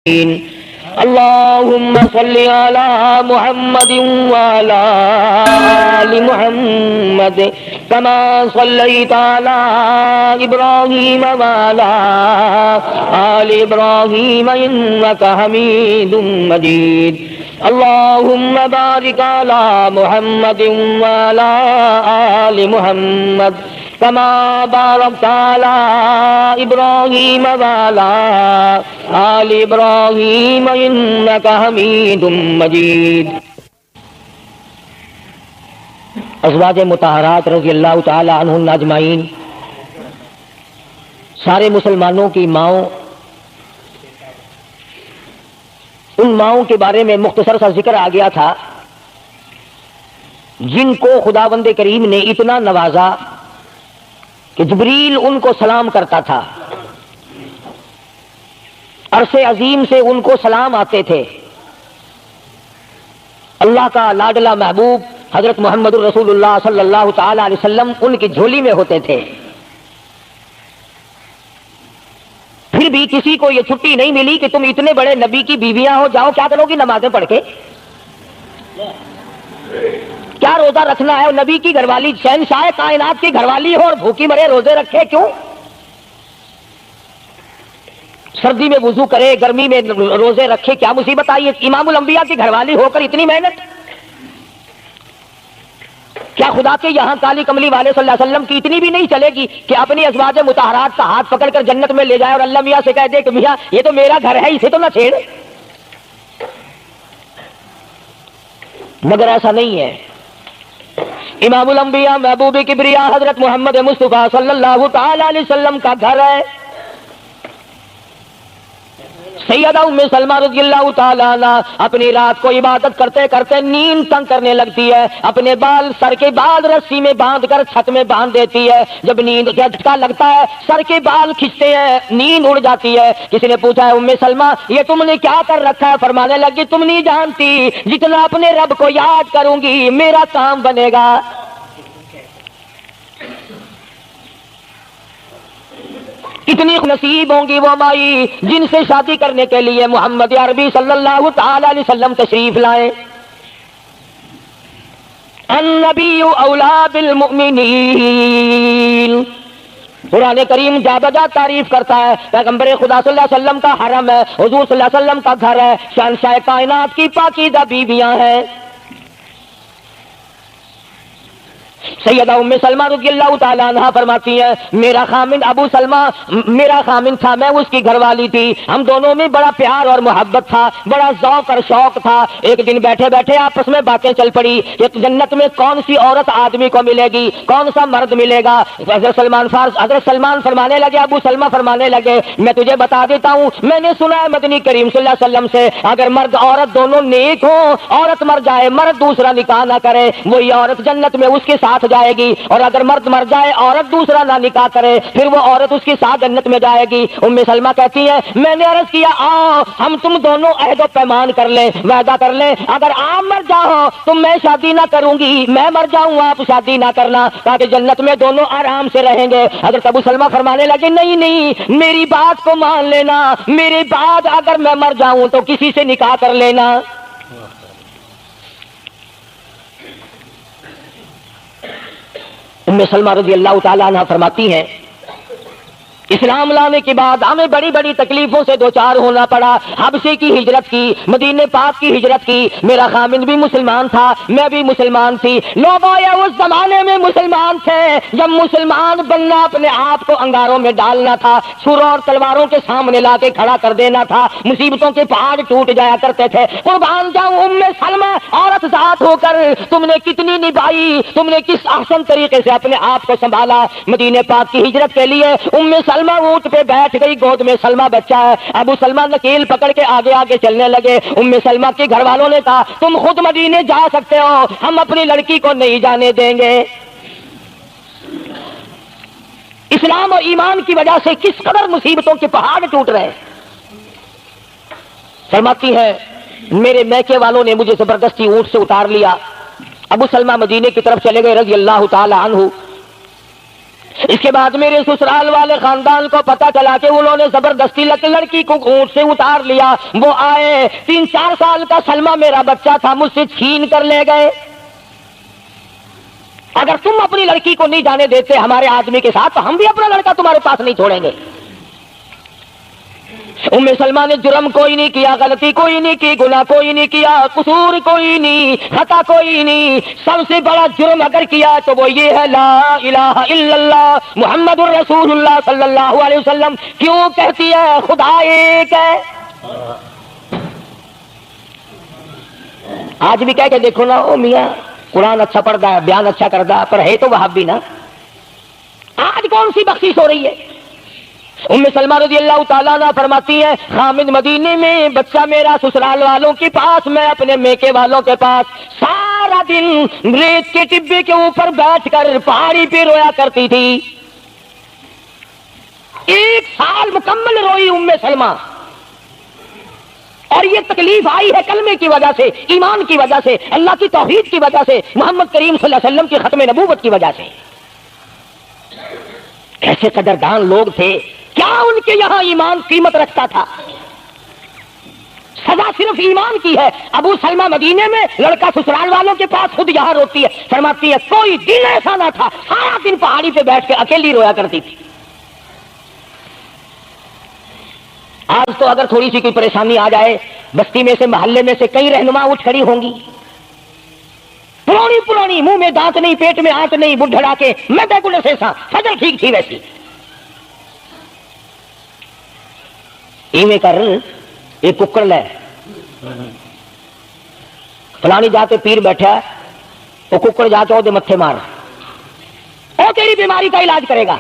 اللهم صل على محمد وعلى آل محمد كما صليت على إبراهيم وعلى آل إبراهيم إنك حميد مجيد اللهم بارك على محمد وعلى آل محمد كما باركت على إبراهيم وعلى آل إبراهيم إنك حميد مجيد۔ ازواج مطہرات رضی اللہ تعالی عنہن اجمعین، سارے مسلمانوں کی ماؤں، ان ماؤں کے بارے میں مختصر سا ذکر آ گیا تھا جن کو خداوند کریم نے اتنا نوازا کہ جبریل ان کو سلام کرتا تھا، عرش عظیم سے ان کو سلام آتے تھے۔ اللہ کا لاڈلا محبوب حضرت محمد الرسول اللہ صلی اللہ تعالی علیہ وسلم ان کی جھولی میں ہوتے تھے، پھر بھی کسی کو یہ چھٹی نہیں ملی کہ تم اتنے بڑے نبی کی بیویاں ہو، جاؤ کیا کرو گی نمازیں پڑھ کے، کیا روزہ رکھنا ہے؟ نبی کی گھر والی، شہنشاہ کائنات کی گھر والی ہو اور بھوکی مرے، روزے رکھے کیوں؟ سردی میں وضو کرے، گرمی میں روزے رکھے، کیا مصیبت آئی ہے؟ امام الانبیاء کی گھر والی ہو کر اتنی محنت، کیا خدا کے یہاں کالی کملی والے صلی اللہ علیہ وسلم کی اتنی بھی نہیں چلے گی کہ اپنی ازواج مطہرات کا ہاتھ پکڑ کر جنت میں لے جائے اور اللہ میاں سے کہہ دے کہ میاں یہ تو میرا گھر ہے، اسے تو نہ چھیڑ؟ مگر ایسا نہیں ہے۔ امام الانبیاء محبوب کبریا حضرت محمد مصطفیٰ صلی اللہ تعالی علیہ وسلم کا گھر ہے۔ سیدہ ام سلمہ رضی اللہ تعالی عنہ اپنی رات کو عبادت کرتے کرتے نیند تنگ کرنے لگتی ہے، اپنے بال، سر کے بال رسی میں باندھ کر چھت میں باندھ دیتی ہے۔ جب نیند کا جھٹکا لگتا ہے، سر کے بال کھنچتے ہیں، نیند اڑ جاتی ہے۔ کسی نے پوچھا ہے ام سلمہ یہ تم نے کیا کر رکھا ہے؟ فرمانے لگی تم نہیں جانتی، جتنا اپنے رب کو یاد کروں گی میرا کام بنے گا۔ کتنی نصیب ہوں گی وہ مائی جن سے شادی کرنے کے لیے محمد عربی صلی اللہ تعالی علیہ وسلم تشریف لائے۔ النبی اولا بالمؤمنین، قرآن کریم جا بجا تعریف کرتا ہے پیغمبر خدا صلی اللہ علیہ وسلم کا حرم ہے، حضور صلی اللہ علیہ وسلم کا گھر ہے، شہنشاہ کائنات کی پاکیزہ بیویاں ہیں۔ سیدہ ام سلمہ رضی اللہ تعالی عنہ فرماتی ہیں میرا خامن ابو سلمہ میرا خامن تھا، میں اس کی گھر والی تھی، ہم دونوں میں بڑا پیار اور محبت تھا، بڑا ذوق اور شوق تھا۔ ایک دن بیٹھے بیٹھے آپس میں باتیں چل پڑی کہ جنت میں کون سی عورت آدمی کو ملے گی، کون سا مرد ملے گا۔ حضرت سلمان فرمانے لگے، ابو سلمہ فرمانے لگے میں تجھے بتا دیتا ہوں، میں نے سنا ہے مدنی کریم صلی اللہ علیہ وسلم سے اگر مرد عورت دونوں نیک ہوں، عورت مر جائے مرد دوسرا نکاح نہ کرے، وہی عورت جنت میں اس کے ساتھ جائے گی، اور اگر مرد مر جائے عورت دوسرا نہ نکاح کرے پھر وہ عورت اس کے ساتھ جنت میں جائے گی۔ ام سلمہ کہتی ہے میں نے عرض کیا آؤ ہم تم دونوں عہد و پیمان کر لیں، وعدہ کر لیں، اگر آپ مر جاؤ تو میں شادی نہ کروں گی، میں مر جاؤں آپ شادی نہ کرنا، تاکہ جنت میں دونوں آرام سے رہیں گے۔ حضرت ابو سلمہ فرمانے لگے نہیں نہیں، میری بات کو مان لینا، میرے بعد اگر میں مر جاؤں تو کسی سے نکاح کر لینا۔ ام سلمہ رضی اللہ تعالی عنہ فرماتی ہیں اسلام لانے کے بعد ہمیں بڑی بڑی تکلیفوں سے دوچار ہونا پڑا، حبشے کی ہجرت کی، مدینے پاک کی ہجرت کی، میرا خامن بھی مسلمان تھا، میں بھی مسلمان تھی، لوگ اس زمانے میں مسلمان تھے جب مسلمان بننا اپنے آپ کو انگاروں میں ڈالنا تھا، چھروں اور تلواروں کے سامنے لا کے کھڑا کر دینا تھا، مصیبتوں کے پہاڑ ٹوٹ جایا کرتے تھے۔ قربان جاؤں ام سلمہ عورت ذات ہو کر تم نے کتنی نبھائی، تم نے کس احسن طریقے سے اپنے آپ کو سنبھالا۔ مدینے پاک کی ہجرت کے لیے ام سلمہ اونٹ پہ بیٹھ گئی، گود میں سلمہ بچہ ہے، ابو سلمہ نکیل پکڑ کے آگے آگے چلنے لگے۔ ام سلمہ کے گھر والوں نے کہا تم خود مدینے جا سکتے ہو، ہم اپنی لڑکی کو نہیں جانے دیں گے۔ اسلام اور ایمان کی وجہ سے کس قدر مصیبتوں کے پہاڑ ٹوٹ رہے۔ فرماتی ہے میرے میکے والوں نے مجھے زبردستی اونٹ سے اتار لیا، ابو سلمہ مدینے کی طرف چلے گئے رضی اللہ تعالی عنہ۔ اس کے بعد میرے سسرال والے خاندان کو پتا چلا کہ انہوں نے زبردستی لڑکی کو اونٹ سے اتار لیا. وہ آئے, 3-4 سال کا سلمہ میرا بچہ تھا, مجھ سے چھین کر لے گئے. اگر تم اپنی لڑکی کو نہیں جانے دیتے ہمارے آدمی کے ساتھ تو ہم بھی اپنا لڑکا تمہارے پاس نہیں چھوڑیں گے. ام سلمہ نے جرم کوئی نہیں کیا, غلطی کوئی نہیں کی, گناہ کوئی نہیں کیا, قصور کوئی نہیں, خطا کوئی نہیں. سب سے بڑا جرم اگر کیا تو وہ یہ ہے لا الہ الا اللہ محمد الرسول اللہ صلی اللہ علیہ وسلم. کیوں کہتی ہے خدا ایک ہے؟ آج بھی کہہ کے دیکھو نا, او میاں قرآن اچھا پڑھتا ہے, بیان اچھا کرتا ہے, پر ہے تو وہابی نا. آج کون سی بخشش ہو رہی ہے؟ ام سلمہ رضی اللہ تعالیٰ عنہ فرماتی ہیں خامد مدینے میں, بچہ میرا سسرال والوں کے پاس, میں اپنے میکے والوں کے پاس. سارا دن ریت کے ٹبے کے اوپر بیٹھ کر پہاڑی پہ رویا کرتی تھی. 1 سال مکمل روئی ام سلمہ. اور یہ تکلیف آئی ہے کلمے کی وجہ سے, ایمان کی وجہ سے, اللہ کی توحید کی وجہ سے, محمد کریم صلی اللہ علیہ وسلم کی ختم نبوت کی وجہ سے. کیسے قدردان لوگ تھے, کیا ان کے یہاں ایمان قیمت رکھتا تھا؟ سزا صرف ایمان کی ہے. ابو سلمہ مدینے میں, لڑکا سسرال والوں کے پاس, خود یہاں روتی ہے, فرماتی ہے کوئی دن ایسا نہ تھا سارا دن پہاڑی پہ بیٹھ کے اکیلی رویا کرتی تھی. آج تو اگر تھوڑی سی کوئی پریشانی آ جائے, بستی میں سے, محلے میں سے کئی رہنما اٹھ کھڑی ہوں گی, پرانی, منہ میں دانت نہیں, پیٹ میں آنت نہیں, بڈھڑا کے میں بیگل سے فجر ٹھیک تھی ویسی. ایویں کر ایک ککڑ لے, فلانی جاتے پیر بیٹھا ہے, وہ ککڑ جا کے متھے مار, وہ تیری بیماری کا علاج کرے گا.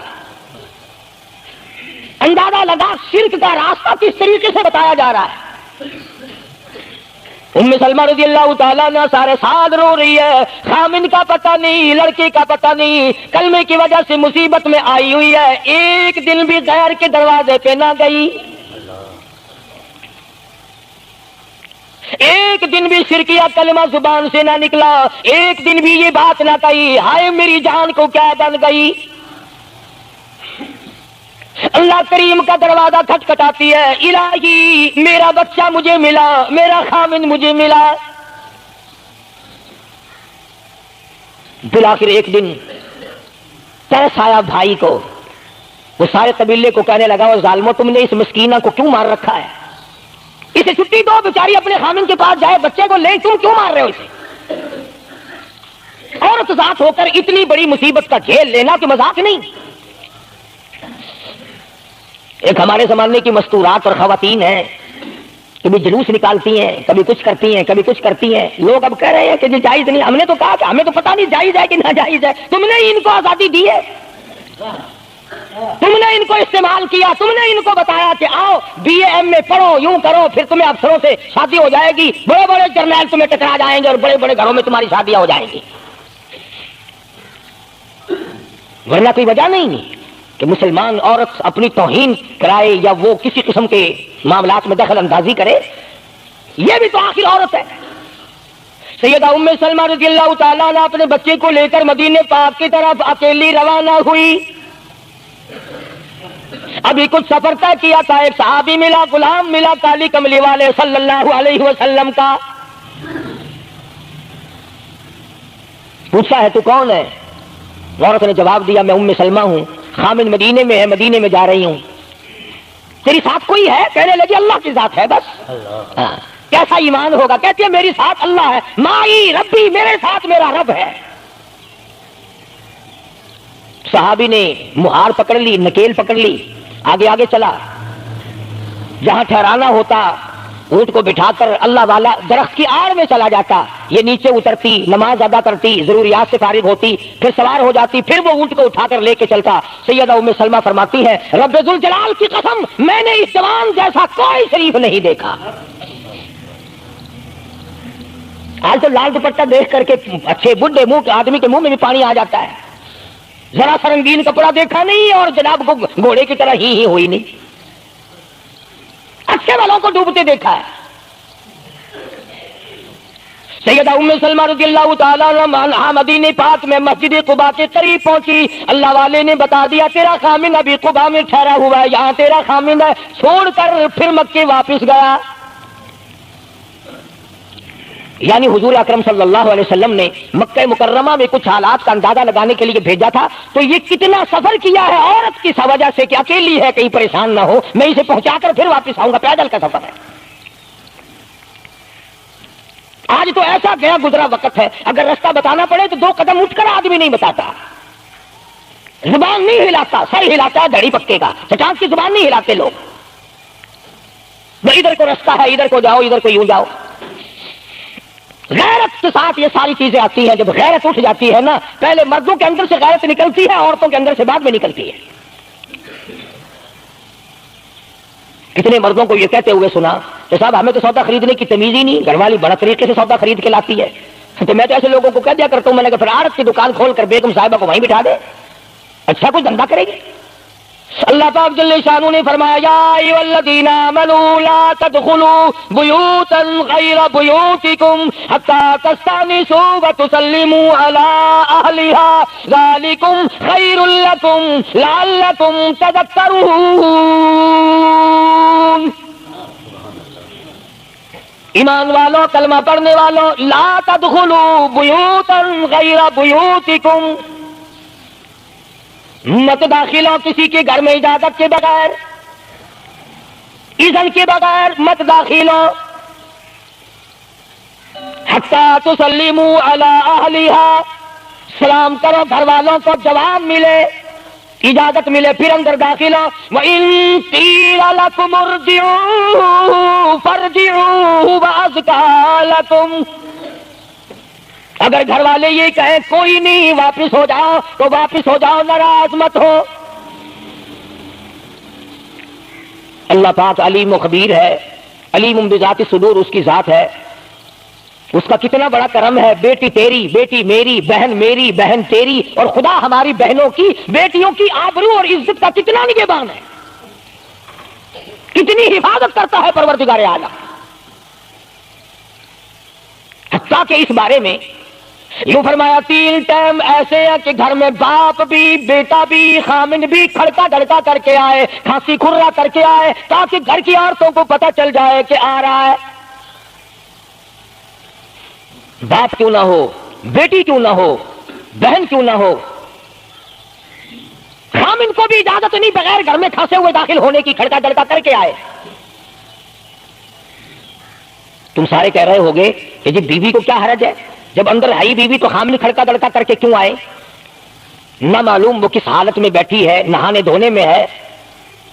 اندازہ لگا شرک کا راستہ کس طریقے سے بتایا جا رہا ہے. ام سلمہ رضی اللہ تعالیٰ نے سارے ساتھ رو رہی ہے, خامن کا پتہ نہیں, لڑکی کا پتہ نہیں, کلمے کی وجہ سے مصیبت میں آئی ہوئی ہے. ایک دن بھی غیر کے دروازے پہ نہ گئی, ایک دن بھی شرکیہ کلمہ زبان سے نہ نکلا, ایک دن بھی یہ بات نہ کہی ہائے میری جان کو کیا بن گئی. اللہ کریم کا دروازہ کھٹکھٹاتی ہے, الہی میرا بچہ مجھے ملا, میرا خامن مجھے ملا. بالآخر ایک دن ترس آیا بھائی کو, وہ سارے قبیلے کو کہنے لگا وہ ظالمو تم نے اس مسکینہ کو کیوں مار رکھا ہے, اسے چھٹی دو, بیچاری اپنے خامن کے پاس جائے, بچے کو لے, تم کیوں مار رہے ہو اسے؟ عورت ذات ہو کر اتنی بڑی مصیبت کا جھیل لینا تو مذاق نہیں. ایک ہمارے زمانے کی مستورات اور خواتین ہیں, کبھی جلوس نکالتی ہیں, کبھی کچھ کرتی ہیں, کبھی کچھ کرتی ہیں. لوگ اب کہہ رہے ہیں کہ یہ جائز نہیں. ہم نے تو کہا کہ ہمیں تو پتہ نہیں جائز ہے کہ نہ جائز ہے. تم نے ان کو آزادی دی ہے, تم نے ان کو استعمال کیا, تم نے ان کو بتایا کہ آؤ بی اے ایم میں پڑھو, یوں کرو, پھر تمہیں افسروں سے شادی ہو جائے گی, بڑے بڑے جرنیل تمہیں ٹکرا جائیں گے اور بڑے بڑے گھروں میں تمہاری شادیاں ہو جائیں گی. ورنہ کوئی وجہ نہیں کہ مسلمان عورت اپنی توہین کرائے یا وہ کسی قسم کے معاملات میں دخل اندازی کرے. یہ بھی تو آخر عورت ہے. سیدہ ام سلمہ رضی اللہ تعالیٰ نے اپنے بچے کو لے کر مدینے پاک کی طرف اکیلی روانہ ہوئی. ابھی کچھ سفر طے کیا تھا, ایک صحابی ملا, غلام ملا, کالی کملی والے صلی اللہ علیہ وسلم کا. پوچھا ہے تو کون ہے؟ عورت نے جواب دیا میں ام سلمہ ہوں, خامن مدینے میں ہے, مدینے میں جا رہی ہوں. تیری ساتھ کوئی ہے؟ کہنے لگی اللہ کی ذات ہے بس. کیسا ایمان ہوگا؟ کہتی ہے میری ساتھ اللہ ہے, مائی ربی, میرے ساتھ میرا رب ہے. صحابی نے مہار پکڑ لی, نکیل پکڑ لی, آگے آگے چلا. جہاں ٹھہرانا ہوتا اونٹ کو بٹھا کر اللہ والا درخت کی آڑ میں چلا جاتا, یہ نیچے اترتی, نماز ادا کرتی, ضروریات سے فارغ ہوتی, پھر سوار ہو جاتی, پھر وہ اونٹ کو اٹھا کر لے کے چلتا. سیدہ ام سلمہ فرماتی ہے رب ذوالجلال کی قسم میں نے اس جوان جیسا کوئی شریف نہیں دیکھا. آج تو لال دوپٹہ دیکھ کر کے اچھے بڈھے منہ کے آدمی کے منہ میں بھی پانی آ جاتا ہے. ذرا سا رنگین کپڑا دیکھا نہیں اور جناب کو گھوڑے کی طرح ہی ہوئی نہیں. اچھے والوں کو ڈوبتے دیکھا ہے. سیدہ ام سلمہ رضی اللہ تعالیٰ عنہا مدینے پاک میں مسجد قباء کے قریب پہنچی. اللہ والے نے بتا دیا تیرا خامند ابھی قباء میں ٹھہرا ہوا ہے, یہاں تیرا خامند ہے. چھوڑ کر پھر مکے واپس گیا. یعنی حضور اکرم صلی اللہ علیہ وسلم نے مکہ مکرمہ میں کچھ حالات کا اندازہ لگانے کے لیے بھیجا تھا. تو یہ کتنا سفر کیا ہے عورت کی وجہ سے کہ اکیلی ہے, کہیں پریشان نہ ہو, میں اسے پہنچا کر پھر واپس آؤں گا. پیدل کا سفر ہے. آج تو ایسا گیا گزرا وقت ہے, اگر رستہ بتانا پڑے تو 2 قدم اٹھ کر آدمی نہیں بتاتا, زبان نہیں ہلاتا, سر ہلاتا ہے دھڑی پکے کا, چٹان کی زبان نہیں ہلاتے لوگ. ادھر کو رستہ ہے, ادھر کو جاؤ, ادھر کو یوں جاؤ. غیرت کے ساتھ یہ ساری چیزیں آتی ہیں. جب غیرت اٹھ جاتی ہے نا, پہلے مردوں کے اندر سے غیرت نکلتی ہے, عورتوں کے اندر سے بعد میں نکلتی ہے. کتنے مردوں کو یہ کہتے ہوئے سنا کہ صاحب ہمیں تو سودا خریدنے کی تمیز ہی نہیں, گھر والی بڑا طریقے سے سودا خرید کے لاتی ہے. تو میں تو ایسے لوگوں کو کہہ دیا کرتا ہوں, میں نے کہا پھر عارت کی دکان کھول کر بیگم صاحبہ کو وہیں بٹھا دے, اچھا کچھ دھندا کرے گی. اللہ پاک جل شانہ نے فرمایا یا ایھا الذین آمنوا لا تدخلوا بیوتا غیر بیوتکم حتی تستأنسوا وتسلموا علی اہلہا ذالکم خیر لکم لعلکم تذکرون. ایمان والو, کلمہ پڑھنے والو, لا تدخلوا بیوتا غیر بیوتکم, مت داخل ہو کسی کے گھر میں اجازت کے بغیر, اذن کے بغیر مت داخل ہو. حتی تسلموا علی اہلہا, سلام کرو گھر والوں کو, جواب ملے, اجازت ملے, پھر اندر داخل ہو. وَإِن قِيلَ لَكُمُ ارْجِعُوا فَارْجِعُوا وَأَزْكَىٰ لَكُمْ, اگر گھر والے یہ کہیں کوئی نہیں واپس ہو جاؤ تو واپس ہو جاؤ, ناراض مت ہو. اللہ پاک علیم و خبیر ہے, علیم بذات الصدور اس کی ذات ہے. اس کا کتنا بڑا کرم ہے, بیٹی تیری, بیٹی میری, بہن میری, بہن تیری, اور خدا ہماری بہنوں کی, بیٹیوں کی آبرو اور عزت کا کتنا نگہبان ہے, کتنی حفاظت کرتا ہے پروردگار اعلیٰ. حتیٰ کہ اس بارے میں یوں فرمایا 3 ٹائم ایسے ہیں کہ گھر میں باپ بھی, بیٹا بھی, خامند بھی کھڑکا دھڑکا کر کے آئے, کھانسی کھرا کر کے آئے, تاکہ گھر کی عورتوں کو پتہ چل جائے کہ آ رہا ہے. باپ کیوں نہ ہو, بیٹی کیوں نہ ہو, بہن کیوں نہ ہو, خامند کو بھی اجازت نہیں بغیر گھر میں کھانسے ہوئے داخل ہونے کی, کھڑکا دھڑکا کر کے آئے. تم سارے کہہ رہے ہوگے کہ جی بیوی کو کیا حرج ہے, جب اندر ہے بیوی تو خامن کھڑکا دڑکا کر کے کیوں آئے؟ نہ معلوم وہ کس حالت میں بیٹھی ہے, نہانے دھونے میں ہے.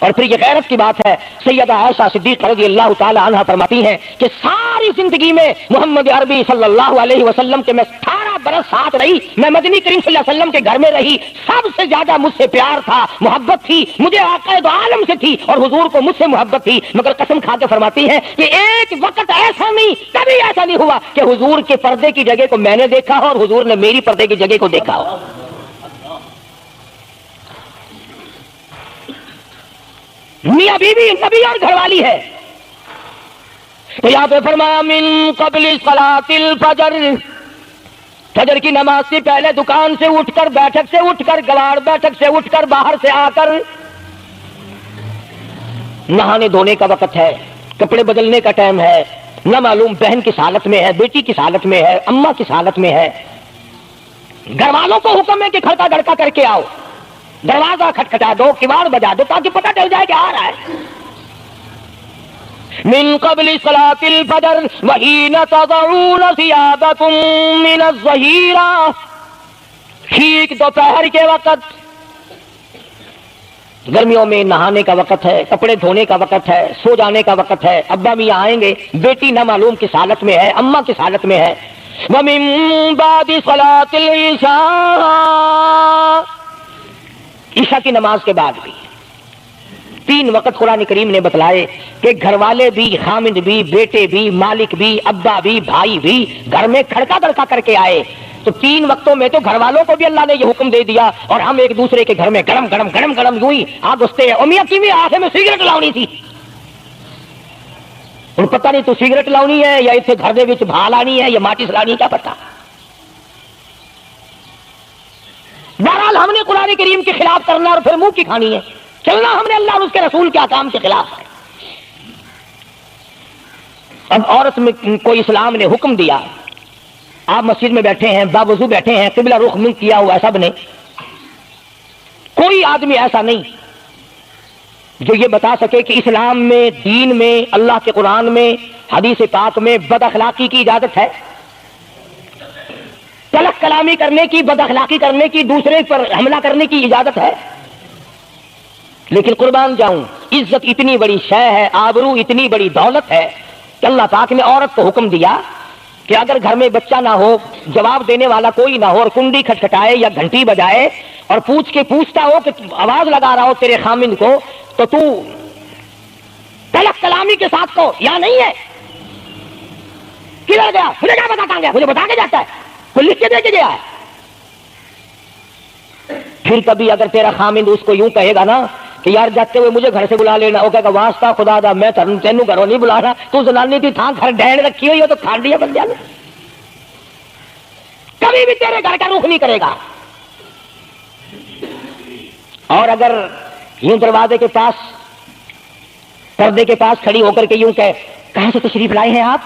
اور پھر یہ غیرت کی بات ہے, سیدہ عائشہ صدیقہ رضی اللہ تعالی عنہا فرماتی ہیں کہ ساری زندگی میں محمد عربی صلی اللہ علیہ وسلم کے میں 18 برس ساتھ رہی, میں مدنی کریم صلی اللہ علیہ وسلم کے گھر میں رہی, سب سے زیادہ مجھ سے پیار تھا, محبت تھی, مجھے آقا دو عالم سے تھی, اور حضور کو مجھ سے محبت تھی. مگر قسم کھا کے فرماتی ہیں کہ ایک وقت ایسا نہیں, کبھی ایسا نہیں ہوا کہ حضور کے پردے کی جگہ کو میں نے دیکھا ہو اور حضور نے میری پردے کی جگہ کو دیکھا ہو. میاں بیوی نبی اور گھر والی ہے. تو یہاں پہ فرمایا من قبل صلاۃ الفجر, فجر کی نماز سے پہلے دکان سے اٹھ کر, بیٹھک سے اٹھ کر, گوار بیٹھک سے اٹھ کر, باہر سے آ کر نہانے دھونے کا وقت ہے, کپڑے بدلنے کا ٹائم ہے. نہ معلوم بہن کس حالت میں ہے, بیٹی کس حالت میں ہے, اماں کس حالت میں ہے. گھر والوں کو حکم ہے کہ کھڑکا دڑکا کر کے آؤ, دروازہ کھٹکھٹا دو, کواڑ بجا دو, تاکہ پتہ چل جائے کہ آ رہا ہے. من قبل صلاۃ الفجر وحین تضعون ثیابکم من الظہیرہ, ٹھیک دوپہر کے وقت, گرمیوں میں نہانے کا وقت ہے, کپڑے دھونے کا وقت ہے, سو جانے کا وقت ہے. ابا میاں آئیں گے, بیٹی نہ معلوم کس حالت میں ہے, اماں کس حالت میں ہے. ومن بعد صلاۃ العشاء, عشاء کی نماز کے بعد بھی 3 وقت قرآن کریم نے بتلائے کہ گھر والے بھی, خامند بھی, بیٹے بھی, مالک بھی, ابا بھی, بھائی بھی گھر میں کھڑکا دڑکا کر کے آئے. تو 3 وقتوں میں تو گھر والوں کو بھی اللہ نے یہ حکم دے دیا, اور ہم ایک دوسرے کے گھر میں گرم گرم گرم گرم یوں ہی آگ استے ہیں. میاں کی بھی آنکھیں میں سگریٹ لاؤنی تھی, ہوں پتہ نہیں تو سگریٹ لاؤنی ہے یا اتنے گھر دے وچ بھا لانی ہے یا ماچس لانی ہے، کیا پتا۔ بہرحال ہم نے قرآن کریم کے خلاف کرنا اور پھر منہ کی کھانی ہے، چلنا ہم نے اللہ اور اس کے رسول کے احکام کے خلاف ہے۔ اب عورت میں کوئی اسلام نے حکم دیا، آپ مسجد میں بیٹھے ہیں، باوضو بیٹھے ہیں، قبلہ رخ منہ کیا ہوا ہے سب نے، کوئی آدمی ایسا نہیں جو یہ بتا سکے کہ اسلام میں، دین میں، اللہ کے قرآن میں، حدیث پاک میں بد اخلاقی کی اجازت ہے، تلخ کلامی کرنے کی، بد اخلاقی کرنے کی، دوسرے پر حملہ کرنے کی اجازت ہے۔ لیکن قربان جاؤں، عزت اتنی بڑی شے ہے، آبرو اتنی بڑی دولت ہے کہ اللہ پاک نے عورت کو حکم دیا کہ اگر گھر میں بچہ نہ ہو، جواب دینے والا کوئی نہ ہو، اور کنڈی کھٹکھٹائے یا گھنٹی بجائے اور پوچھتا ہو کہ آواز لگا رہا ہو تیرے خامند کو، تو تلخ کلامی کے ساتھ کو یا نہیں ہے، کدھر گیا، مجھے کیا بتاتا گیا، مجھے بتا کے جاتا ہے، کوئی لکھ کے دے کے گیا ہے۔ پھر کبھی اگر تیرا خامند اس کو یوں کہے گا نا کہ یار جاتے ہوئے مجھے گھر سے بلا لینا، وہ کہے گا واسطہ خدا دا میں تینوں گھروں نہیں بلا رہا، تو زنانی تھی تھا گھر ڈھینڈ رکھی ہوئی ہو تو کھان دیا بن جانا، کبھی بھی تیرے گھر کا رخ نہیں کرے گا۔ اور اگر یوں دروازے کے پاس، پردے کے پاس کھڑی ہو کر کے یوں کہاں سے تشریف لائے ہیں آپ،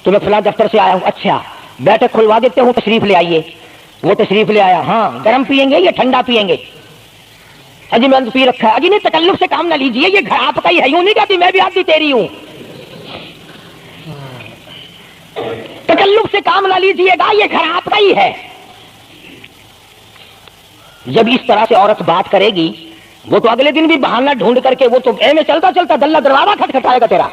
تو میں فلاں دفتر سے آیا ہوں، اچھا بیٹھک کھلوا دیتے ہوں، تشریف لے آئیے۔ وہ تشریف لے آیا، ہاں گرم پیئیں گے یا ٹھنڈا پیئیں گے، اجی میں نے پی رکھا ہے، اجی نہیں تکلف سے کام نہ لیجیے، یہ گھر آپ کا ہی ہے، یوں نہیں کہتی میں بھی آتی تیری ہوں، تکلف سے کام نہ لیجیے گا، یہ گھر آپ کا ہی ہے۔ جب اس طرح سے عورت بات کرے گی، وہ تو اگلے دن بھی بہانہ ڈھونڈ کر کے وہ تو میں چلتا چلتا دلہ دروازہ کھٹکھٹائے گا تیرا۔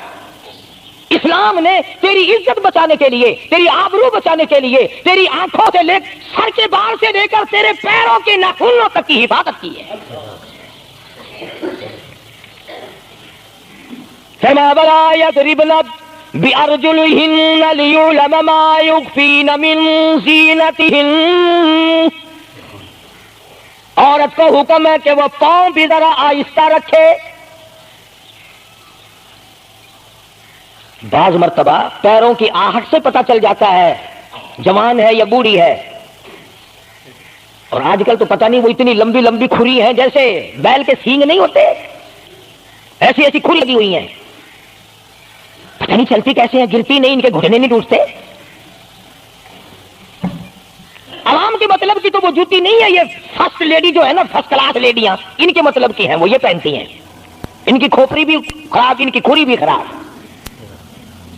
اسلام نے تیری عزت بچانے کے لیے، تیری آبرو بچانے کے لیے، تیری آنکھوں سے لے سر کے بال سے لے کر تیرے پیروں کے ناخنوں تک کی حفاظت کی ہے۔ فما ولا يضربن بأرجلهن ليعلم ما يخفين من زينتهن، عورت کو حکم ہے کہ وہ پاؤں بھی ذرا آہستہ رکھے۔ بعض مرتبہ پیروں کی آہٹ سے پتہ چل جاتا ہے جوان ہے یا بوڑھی ہے، اور آج کل تو پتہ نہیں وہ اتنی لمبی لمبی کھری ہیں جیسے بیل کے سینگ نہیں ہوتے، ایسی ایسی کھری لگی ہوئی ہیں، پتہ نہیں چلتی کیسے ہیں، گرتی نہیں، ان کے گھٹنے نہیں ٹوٹتے۔ عوام کے مطلب کی تو وہ جوتی نہیں ہے، یہ فرسٹ لیڈی جو ہے نا، فرسٹ کلاس لیڈیاں، ان کے مطلب کی ہیں، وہ یہ پہنتی ہیں، ان کی کھوپڑی بھی خراب، ان کی کھری بھی خراب،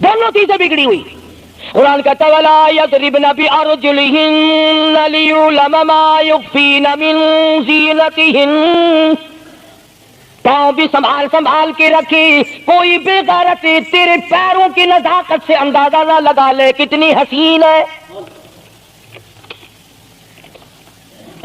دونوں چیزیں بگڑی ہوئی۔ قرآن کہتا ہے وَلَا يَضْرِبْنَ بِأَرْجُلِهِنَّ لِيُعْلَمَ مَا يُخْفِينَ مِن زِينَتِهِنَّ، پاؤں بھی سنبھال سنبھال کے رکھی، کوئی بے غیرتی تیرے پیروں کی نزاکت سے اندازہ نہ لگا لے کتنی حسین ہے۔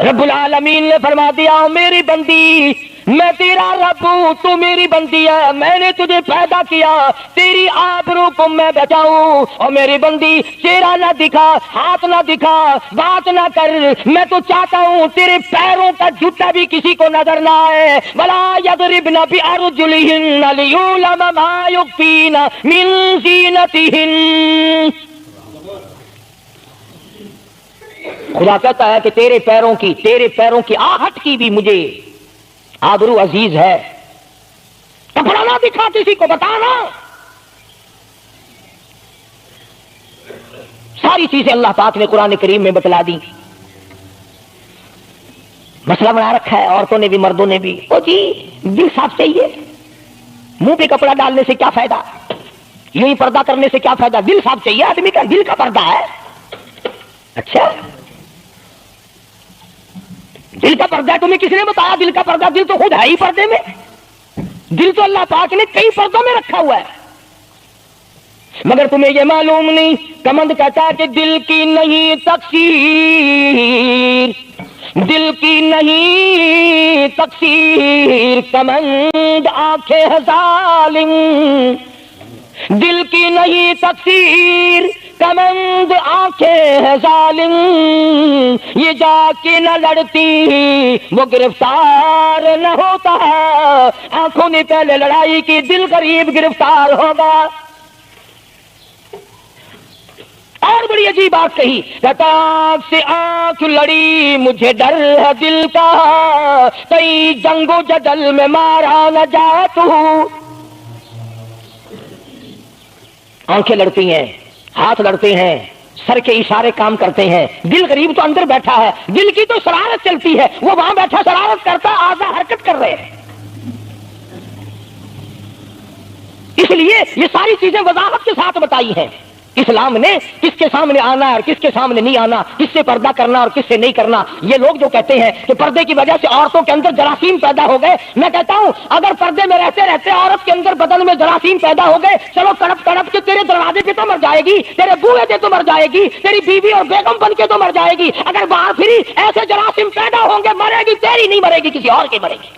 رب العالمین نے فرما دیا میری بندی، میں تیرا رب ہوں، تو میری بندی ہے، میں نے تجھے پیدا کیا تیری آبرو کو میں بچاؤں، اور میری بندی چہرہ نہ دکھا، ہاتھ نہ دکھا، بات نہ کر، میں تو چاہتا ہوں تیرے پیروں کا جوتا بھی کسی کو نظر نہ آئے۔ ولا یضربن بارجلہن لیعلم ما یخفین من زینتہن، خدا کہتا ہے کہ تیرے پیروں کی آہٹ کی بھی مجھے آبرو عزیز ہے، کپڑا نہ دکھا کسی کو، بتانا۔ ساری چیزیں اللہ پاک نے قرآن کریم میں بتلا دی، مسئلہ بنا رکھا ہے عورتوں نے بھی مردوں نے بھی، او جی دل صاف چاہیے، منہ پہ کپڑا ڈالنے سے کیا فائدہ، یوں ہی پردہ کرنے سے کیا فائدہ، دل صاف چاہیے، آدمی کا دل کا پردہ ہے۔ اچھا دل کا پردہ تمہیں کس نے بتایا؟ دل کا پردہ دل تو خود ہے ہی پردے میں، دل تو اللہ پاک نے کئی پردوں میں رکھا ہوا ہے، مگر تمہیں یہ معلوم نہیں۔ کمند کہتا ہے کہ دل کی نہیں تقصیر، دل کی نہیں تقصیر، کمند آنکھیں ہے ظالم، دل کی نہیں تقصیر، کمند آنکھیں ہے ظالم، یہ جا کے نہ لڑتی وہ گرفتار نہ ہوتا، آنکھوں نے پہلے لڑائی کی، دل قریب گرفتار ہوگا۔ عجیب بات کہی، کہتا آنکھ سے آنکھ لڑی مجھے ڈر ہے دل کا، کئی جنگ و جدل میں مارا نہ جائے تو۔ آنکھیں لڑتی ہیں، ہاتھ لڑتے ہیں، سر کے اشارے کام کرتے ہیں، دل غریب تو اندر بیٹھا ہے، دل کی تو شرارت چلتی ہے، وہ وہاں بیٹھا شرارت کرتا، آدھا حرکت کر رہے ہیں۔ اس لیے یہ ساری چیزیں وضاحت کے ساتھ بتائی ہیں اسلام نے، کس کے سامنے آنا اور کس کے سامنے نہیں آنا، کس سے پردہ کرنا اور کس سے نہیں کرنا۔ یہ لوگ جو کہتے ہیں کہ پردے کی وجہ سے عورتوں کے اندر جراثیم پیدا ہو گئے، میں کہتا ہوں اگر پردے میں رہتے رہتے عورت کے اندر بدن میں جراثیم پیدا ہو گئے، چلو تڑپ تڑپ کے تیرے دروازے پہ تو مر جائے گی، تیرے بوئے پہ تو مر جائے گی، تیری بیوی اور بیگم بن کے تو مر جائے گی، اگر باہر پھری ایسے جراثیم پیدا ہوں گے، مرے گی، تیری نہیں مرے گی، کسی اور کی مرے گی۔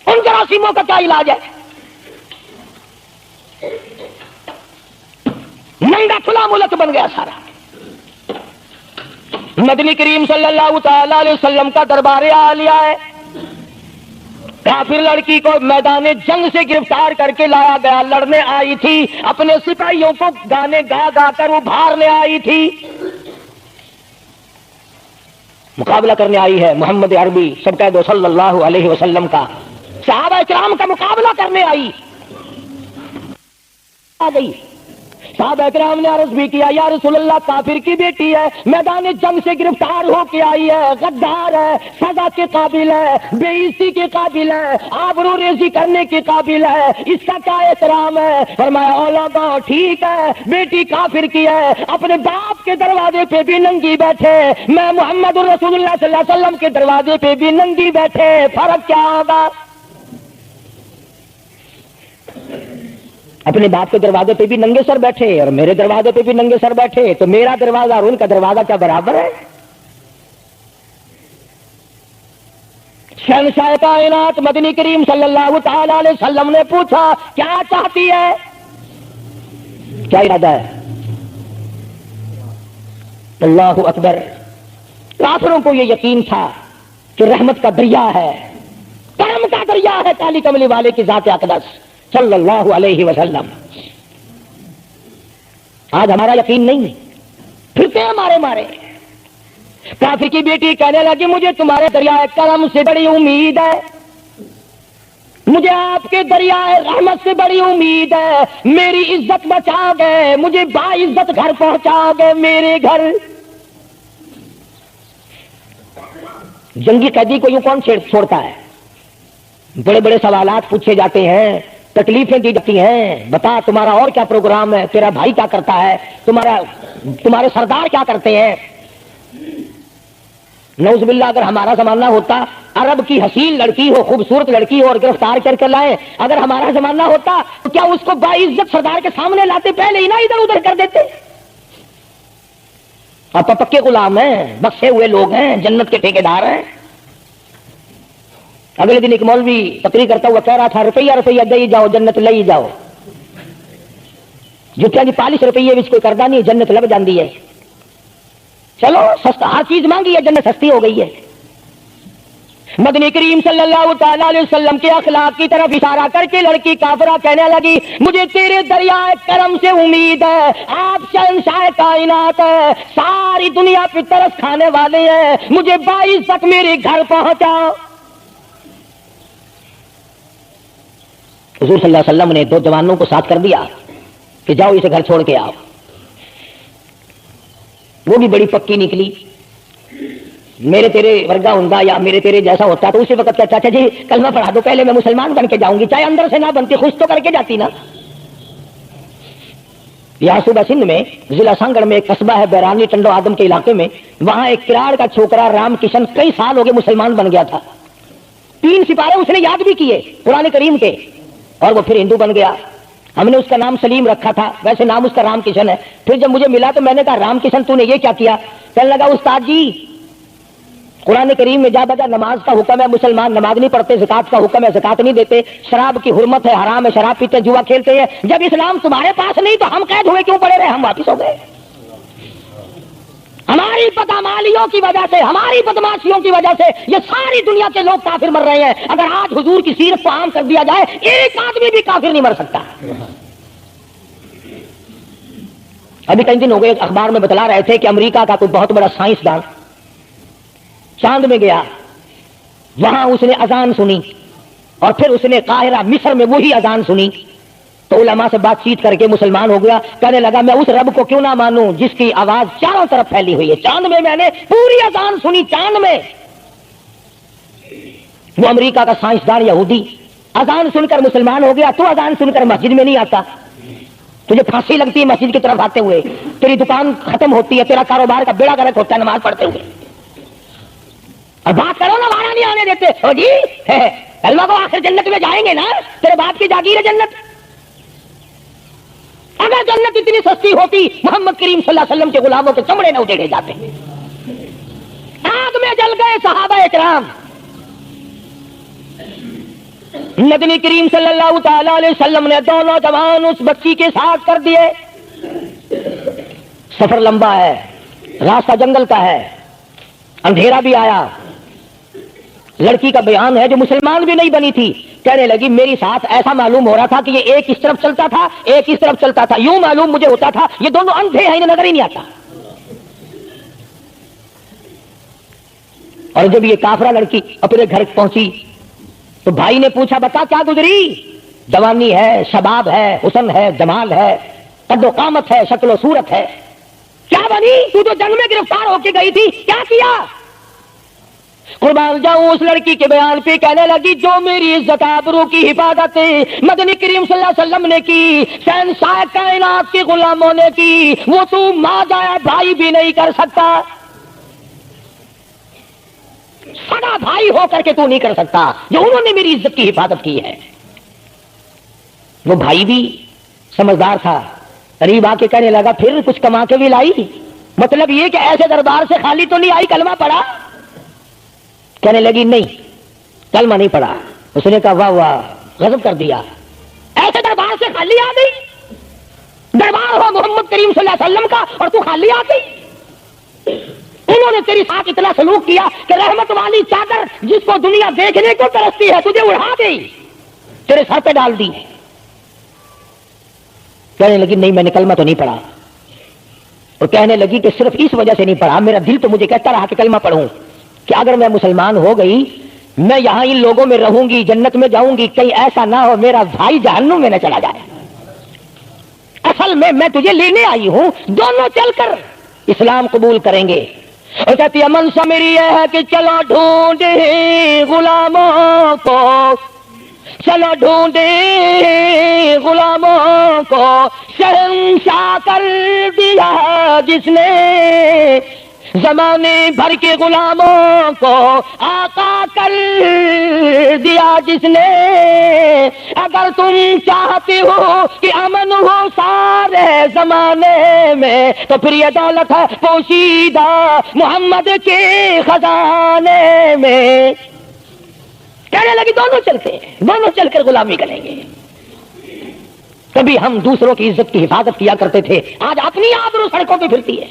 ان جراثیموں کا کیا علاج ہے؟ ننگا کھلا ملک بن گیا سارا۔ مدنی کریم صلی اللہ تعالی علیہ وسلم کا دربار عالیہ ہے، کافر لڑکی کو میدان جنگ سے گرفتار کر کے لایا گیا، لڑنے آئی تھی، اپنے سپاہیوں کو گانے گا گا کر ابھارنے آئی تھی، مقابلہ کرنے آئی ہے محمد عربی سب کہہ دو صلی اللہ علیہ وسلم کا، صحابہ کرام کا مقابلہ کرنے آئی، آ گئی۔ صحابہ کرام نے عرض بھی کیا، یا رسول اللہ کافر کی بیٹی ہے، میدان جنگ سے گرفتار ہو کے آئی ہے، غدار ہے، سزا کے قابل ہے، بے عزتی کے قابل ہے، آبرو ریزی کرنے کے قابل ہے، اس کا کیا احترام ہے؟ فرمایا اولادا ٹھیک ہے، بیٹی کافر کی ہے، اپنے باپ کے دروازے پہ بھی ننگی بیٹھے، میں محمد رسول اللہ صلی اللہ علیہ وسلم کے دروازے پہ بھی ننگی بیٹھے، فرق کیا ہوگا؟ اپنے باپ کے دروازے پہ بھی ننگے سر بیٹھے اور میرے دروازے پہ بھی ننگے سر بیٹھے، تو میرا دروازہ اور ان کا دروازہ کیا برابر ہے؟ شہنشاہ کائنات مدنی کریم صلی اللہ تعالی علیہ وسلم نے پوچھا کیا چاہتی ہے، کیا ارادہ ہے؟ اللہ اکبر۔ کافروں کو یہ یقین تھا کہ رحمت کا دریا ہے، کرم کا دریا ہے کالی کملی والے کی ذات اقدس صلی اللہ علیہ وسلم۔ آج ہمارا یقین نہیں، پھرتے ہیں ہمارے مارے۔ کافر کی بیٹی کہنے لگی مجھے تمہارے دریائے کرم سے بڑی امید ہے، مجھے آپ کے دریائے رحمت سے بڑی امید ہے، میری عزت بچا گئے، مجھے باعزت گھر پہنچا گئے، میرے گھر۔ جنگی قیدی کو یوں کون چھوڑتا ہے؟ بڑے بڑے سوالات پوچھے جاتے ہیں، تکلیفیں دی جاتی ہیں، بتا تمہارا اور کیا پروگرام ہے، تیرا بھائی کیا کرتا ہے، تمہارے سردار کیا کرتے ہیں۔ نعوذ باللہ اگر ہمارا زمانہ ہوتا، عرب کی حسین لڑکی ہو، خوبصورت لڑکی ہو اور گرفتار کر کے لائے، اگر ہمارا زمانہ ہوتا تو کیا اس کو باعزت سردار کے سامنے لاتے؟ پہلے ہی نہ ادھر ادھر کر دیتے۔ آپ پکے غلام ہیں، بخشے ہوئے لوگ ہیں، جنت کے ٹھیکیدار ہیں۔ اگلے دن ایک مولوی تقریر کرتا ہوا کہہ رہا تھا روپیہ روپیہ دے جاؤ جنت لے جاؤ، جتیا جی 40 روپیے کوئی کردہ نہیں، جنت لگ جاندی ہے۔ چلو سستا، ہر چیز مانگی ہے، جنت سستی ہو گئی ہے۔ مدنی کریم صلی اللہ تعالی علیہ وسلم کے اخلاق کی طرف اشارہ کر کے لڑکی کافرہ کہنے لگی مجھے تیرے دریائے کرم سے امید ہے، آپ شہنشاہ کائنات ہے، ساری دنیا پہ ترس کھانے والے ہیں، مجھے 22 تک میرے گھر پہنچاؤ۔ حضور صلی اللہ علیہ وسلم نے 2 جوانوں کو ساتھ کر دیا کہ جاؤ اسے گھر چھوڑ کے آؤ۔ وہ بھی بڑی پکی نکلی، میرے تیرے ورگا ہوندا یا میرے تیرے جیسا ہوتا تو اسی وقت کہتا جی کلمہ پڑھا دو، پہلے میں مسلمان بن کے جاؤں گی، چاہے اندر سے نہ بنتی، خوش تو کر کے جاتی نا۔ یہاں صوبہ سندھ میں ضلع سانگڑ میں ایک قصبہ ہے بیرانی ٹنڈو آدم کے علاقے میں، وہاں ایک کراڑ کا چھوکرا رام کشن کئی سال ہو گئے مسلمان بن گیا تھا، 3 سپارے اس نے یاد بھی کیے قرآن کریم کے، اور وہ پھر ہندو بن گیا۔ ہم نے اس کا نام سلیم رکھا تھا، ویسے نام اس کا رام کشن ہے۔ پھر جب مجھے ملا تو میں نے کہا رام کشن تو نے یہ کیا کیا؟ کہنے لگا استاد جی قرآن کریم میں جا بجا نماز کا حکم ہے، مسلمان نماز نہیں پڑھتے، زکات کا حکم ہے، زکات نہیں دیتے، شراب کی حرمت ہے، حرام ہے، شراب پیتے، جوا کھیلتے ہیں۔ جب اسلام تمہارے پاس نہیں تو ہم قید ہوئے کیوں پڑے رہے؟ ہم واپس ہو گئے۔ ہماری بدعمالیوں کی وجہ سے، ہماری بدماشیوں کی وجہ سے یہ ساری دنیا کے لوگ کافر مر رہے ہیں۔ اگر آج حضور کی سیرت کو عام کر دیا جائے، 1 آدمی بھی کافر نہیں مر سکتا۔ ابھی کئی دن ہو گئے اخبار میں بتلا رہے تھے کہ امریکہ کا کوئی بہت بڑا سائنسدان چاند میں گیا، وہاں اس نے اذان سنی اور پھر اس نے قاہرہ مصر میں وہی اذان سنی، تو علماء سے بات چیت کر کے مسلمان ہو گیا، کہنے لگا میں اس رب کو کیوں نہ مانوں جس کی آواز چاروں طرف پھیلی ہوئی ہے، چاند میں نے پوری اذان سنی، چاند میں۔ وہ امریکہ کا سائنسدان یہودی اذان سن کر مسلمان ہو گیا، تو اذان سن کر مسجد میں نہیں آتا، تجھے پھانسی لگتی ہے مسجد کی طرف آتے ہوئے، تیری دکان ختم ہوتی ہے، تیرا کاروبار کا بیڑا غرق ہوتا ہے نماز پڑھتے ہوئے، اور بات کرو نا وہاں نہیں آنے دیتے ہو جی، اللہ کو آخر جنت میں جائیں گے نا، تیرے باپ کی جاگیر ہے جنت۔ اگر جنت اتنی سستی ہوتی محمد کریم صلی اللہ علیہ وسلم کے غلاموں کے چمڑے نہ اٹھے جاتے، آگ میں جل گئے صحابہ اکرام، نبی کریم صلی اللہ تعالی علیہ وسلم نے دونوں جوان اس بچی کے ساتھ کر دیے۔ سفر لمبا ہے، راستہ جنگل کا ہے، اندھیرا بھی آیا، لڑکی کا بیان ہے جو مسلمان بھی نہیں بنی تھی، کہنے لگی میری ساتھ ایسا معلوم ہو رہا تھا کہ یہ ایک اس طرف چلتا تھا ایک اس طرف چلتا تھا، یوں معلوم مجھے ہوتا تھا یہ دونوں اندھے ہیں، انہیں نظر ہی نہیں آتا۔ اور جب یہ کافرہ لڑکی اپنے گھر پہنچی تو بھائی نے پوچھا بتا کیا گزری؟ جوانی ہے، شباب ہے، حسن ہے، جمال ہے، قد و قامت ہے، شکل و صورت ہے، کیا بنی؟ تو جو جنگ میں گرفتار ہو کے گئی تھی کیا کیا؟ قربان جاؤں اس لڑکی کے بیان پہ کہنے لگی جو میری عزت آبرو کی حفاظت مدنی کریم صلی اللہ علیہ وسلم نے کی، شہنشاہ کائنات کے غلاموں نے کی، وہ تو ماں جایا بھائی بھی نہیں کر سکتا، سگا بھائی ہو کر کے تو نہیں کر سکتا جو انہوں نے میری عزت کی حفاظت کی ہے۔ وہ بھائی بھی سمجھدار تھا، قریب آ کے کہنے لگا پھر کچھ کما کے بھی لائی؟ مطلب یہ کہ ایسے دربار سے خالی تو نہیں آئی، کلمہ پڑھا؟ کہنے لگی نہیں کلمہ نہیں پڑھا۔ اس نے کہا واہ واہ، غضب کر دیا، ایسے دربار سے خالی آ گئی؟ دربار ہو محمد کریم صلی اللہ علیہ وسلم کا اور تو خالی آ گئی؟ انہوں نے تیری ساتھ اتنا سلوک کیا کہ رحمت والی چادر جس کو دنیا دیکھنے کو ترستی ہے تجھے اڑا گئی، تیرے سر پہ ڈال دی۔ کہنے لگی نہیں میں نے کلمہ تو نہیں پڑھا، اور کہنے لگی کہ صرف اس وجہ سے نہیں پڑھا، میرا دل تو مجھے کہتا رہا کہ کلمہ پڑھوں، کہ اگر میں مسلمان ہو گئی میں یہاں ان لوگوں میں رہوں گی، جنت میں جاؤں گی، کہیں ایسا نہ ہو میرا بھائی جہنم میں نہ چلا جائے، اصل میں تجھے لینے آئی ہوں، دونوں چل کر اسلام قبول کریں گے۔ اور کہتی ہے منشا میری یہ ہے کہ چلو ڈھونڈے غلاموں کو، چلو ڈھونڈے غلاموں کو، شہنشاہ کر دیا جس نے زمانے بھر کے غلاموں کو، آقا کر دیا جس نے، اگر تم چاہتے ہو کہ امن ہو سارے زمانے میں تو پھر یہ دولت ہے پوشیدہ محمد کے خزانے میں۔ کہنے لگی دونوں چل کر غلامی کریں گے۔ کبھی ہم دوسروں کی عزت کی حفاظت کیا کرتے تھے، آج اپنی آبرو سڑکوں پہ پھرتی ہے،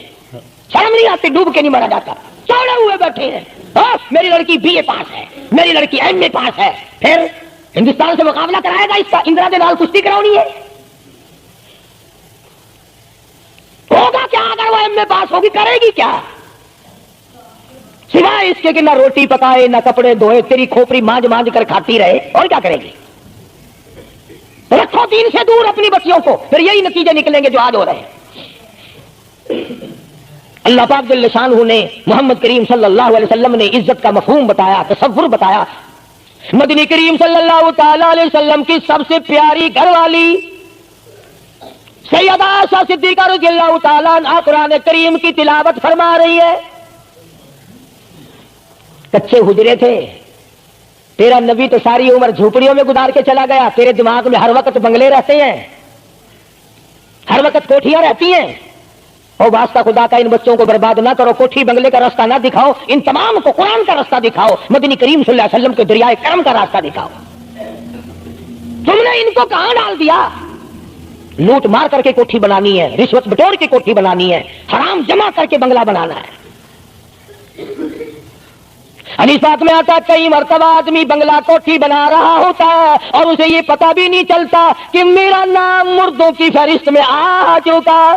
شرم نہیں آتی، ڈوب کے نہیں مرا جاتا، چوڑے ہوئے بیٹھے ہیں، میری لڑکی بی اے پاس ہے، میری لڑکی ایم اے پاس ہے، پھر ہندوستان سے مقابلہ کرائے گا اس کا، اندرا کے نال کشتی کرانی ہے، ہوگا کیا اگر وہ ایم اے پاس ہوگی؟ کرے گی کیا سوائے اس کے کہ نہ روٹی پکائے نہ کپڑے دھوئے، تیری کھوپڑی مانج کر کھاتی رہے، اور کیا کرے گی؟ رکھو دین سے دور اپنی بچیوں کو، پھر یہی نتیجے نکلیں گے جو آج ہو رہے ہیں۔ اللہ پاک جل شانہ نے محمد کریم صلی اللہ علیہ وسلم نے عزت کا مفہوم بتایا، تصور بتایا۔ مدنی کریم صلی اللہ تعالی علیہ وسلم کی سب سے پیاری گھر والی سیدہ عائشہ صدیقہ رضی اللہ تعالیٰ عنہا قرآن کریم کی تلاوت فرما رہی ہے۔ کچے حجرے تھے، تیرا نبی تو ساری عمر جھوپڑیوں میں گزار کے چلا گیا، تیرے دماغ میں ہر وقت بنگلے رہتے ہیں، ہر وقت کوٹھیاں رہتی ہیں، اور واسطہ خدا کا ان بچوں کو برباد نہ کرو، کوٹھی بنگلے کا راستہ نہ دکھاؤ، ان تمام کو قرآن کا راستہ دکھاؤ، مدنی کریم صلی اللہ علیہ وسلم کے دریائے کرم کا راستہ دکھاؤ۔ تم نے ان کو کہاں ڈال دیا؟ لوٹ مار کر کے کوٹھی بنانی ہے، رشوت بٹور کے کوٹھی بنانی ہے، حرام جمع کر کے بنگلہ بنانا ہے۔ حدیث پاک میں آتا ہے کئی مرتبہ آدمی بنگلہ کوٹھی بنا رہا ہوتا ہے اور اسے یہ پتہ بھی نہیں چلتا کہ میرا نام مردوں کی فہرست میں آ چکا۔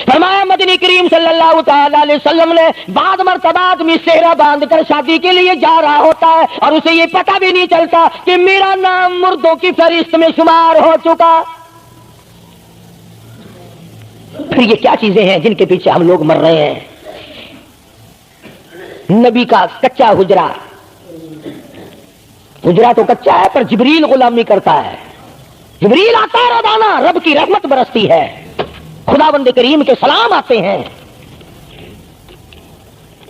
فرمایا مدنی کریم صلی اللہ تعالی علیہ وسلم نے بعض مرتبہ آدمی صحرا باندھ کر شادی کے لیے جا رہا ہوتا ہے اور اسے یہ پتہ بھی نہیں چلتا کہ میرا نام مردوں کی فہرست میں شمار ہو چکا. پھر یہ کیا چیزیں ہیں جن کے پیچھے ہم لوگ مر رہے ہیں؟ نبی کا کچا حجرہ تو کچا ہے پر جبریل غلامی کرتا ہے. جبریل آتا ہے روزانہ، رب کی رحمت برستی ہے، خداوند کریم کے سلام آتے ہیں.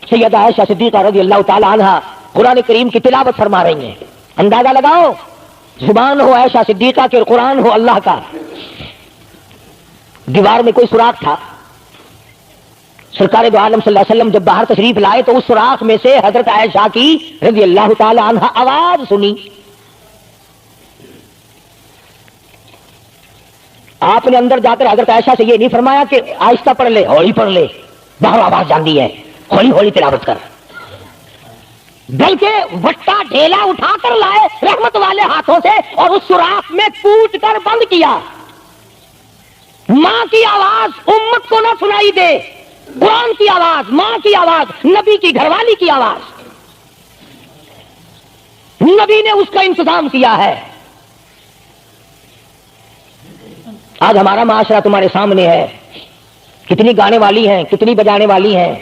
سیدہ عائشہ صدیقہ رضی اللہ تعالی عنہا قرآن کریم کی تلاوت فرما رہی ہیں. اندازہ لگاؤ، زبان ہو عائشہ صدیقہ کے، قرآن ہو اللہ کا. دیوار میں کوئی سوراخ تھا. سرکار دو عالم صلی اللہ علیہ وسلم جب باہر تشریف لائے تو اس سوراخ میں سے حضرت عائشہ کی رضی اللہ تعالی عنہا آواز سنی. آپ نے اندر جا کر حضرت عائشہ سے یہ نہیں فرمایا کہ آہستہ پڑھ لے، ہولی پڑھ لے، باہر آواز جاندی ہے، ہولی ہولی تلاوت کر، بلکہ وٹا ڈھیلا اٹھا کر لائے رحمت والے ہاتھوں سے اور اس سوراخ میں کوٹ کر بند کیا. ماں کی آواز امت کو نہ سنائی دے، قرآن کی آواز، ماں کی آواز، نبی کی گھر والی کی آواز، نبی نے اس کا انتظام کیا ہے. آج ہمارا معاشرہ تمہارے سامنے ہے، کتنی گانے والی ہیں، کتنی بجانے والی ہیں.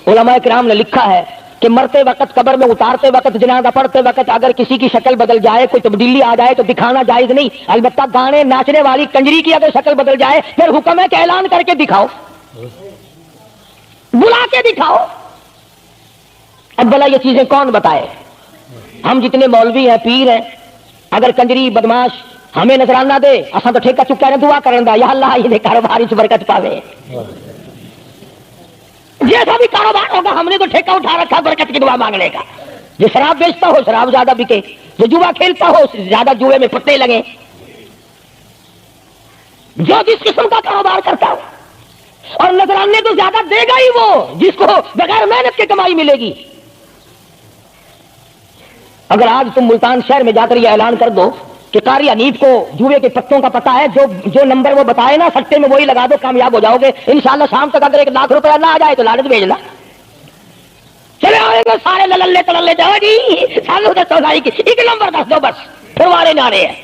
علماء کرام نے لکھا ہے کہ مرتے وقت، قبر میں اتارتے وقت، جنازہ پڑھتے وقت اگر کسی کی شکل بدل جائے، کوئی تبدیلی آ جائے تو دکھانا جائز نہیں. البتہ گانے ناچنے والی کنجری کی اگر شکل بدل جائے پھر حکم ہے کہ اعلان کر کے دکھاؤ، بلا کے دکھاؤ. اب بھلا یہ چیزیں کون بتائے؟ ہم جتنے مولوی ہیں، پیر ہیں، اگر کنجری بدماش ہمیں نظرانہ دے، اساں تو ٹھیکہ چکا رہے دعا کرن دا، یا اللہ یہ کاروبار اس برکت پاوے. جیسا بھی کاروبار ہوگا ہم نے تو ٹھیکہ اٹھا رکھا برکت کی دعا مانگنے کا. جو شراب بیچتا ہو شراب زیادہ بکے، جو جوا کھیلتا ہو زیادہ جوئے میں پتے لگے، جو جس قسم کا کاروبار کرتا ہو. اور نظرانے تو زیادہ دے گا ہی وہ جس کو بغیر محنت کی کمائی ملے گی. اگر آج تم ملتان شہر میں جا کر یہ اعلان کر دو کہ قاری حنیف کو جوئے کے پتوں کا پتہ ہے، جو نمبر وہ بتائے نا سٹے میں وہی لگا دو، کامیاب ہو جاؤ گے انشاءاللہ. شام تک اگر 1 لاکھ روپیہ نہ آ جائے تو لالچ بھیجنا. چلے آئے گے سارے للے تللے جاؤ جی سالوں دس سوسائی کی 1 نمبر 10 دو، بس پھر والے نہ رہے ہیں.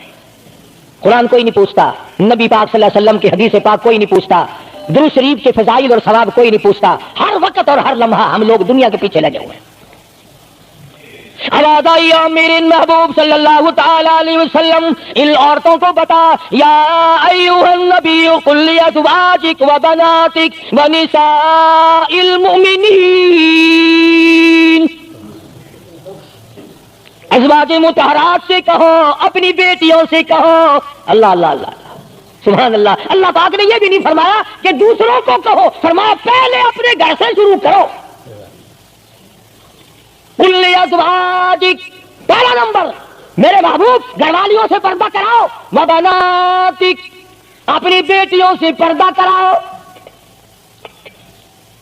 قرآن کوئی نہیں پوچھتا، نبی پاک صلی اللہ علیہ وسلم کی حدیث پاک کوئی نہیں پوچھتا، درود شریف کے فضائل اور ثواب کوئی نہیں پوچھتا. ہر وقت اور ہر لمحہ ہم لوگ دنیا کے پیچھے لگے ہوئے ہیں. آواز آئی میرے محبوب صلی اللہ تعالی علیہ وسلم ان عورتوں کو بتا، یا ایھا النبی قل لازواجک و بناتک و نساء المؤمنین، ازواج مطہرات سے کہو، اپنی بیٹیوں سے کہو. اللہ اللہ اللہ سبحان اللہ. اللہ پاک نے یہ بھی نہیں فرمایا کہ دوسروں کو کہو، فرمایا پہلے اپنے گھر سے شروع کرو. قل ازواجک، پہلا نمبر میرے محبوب گھر والیوں سے پردہ کراؤ، وبناتک، اپنی بیٹیوں سے پردہ کراؤ.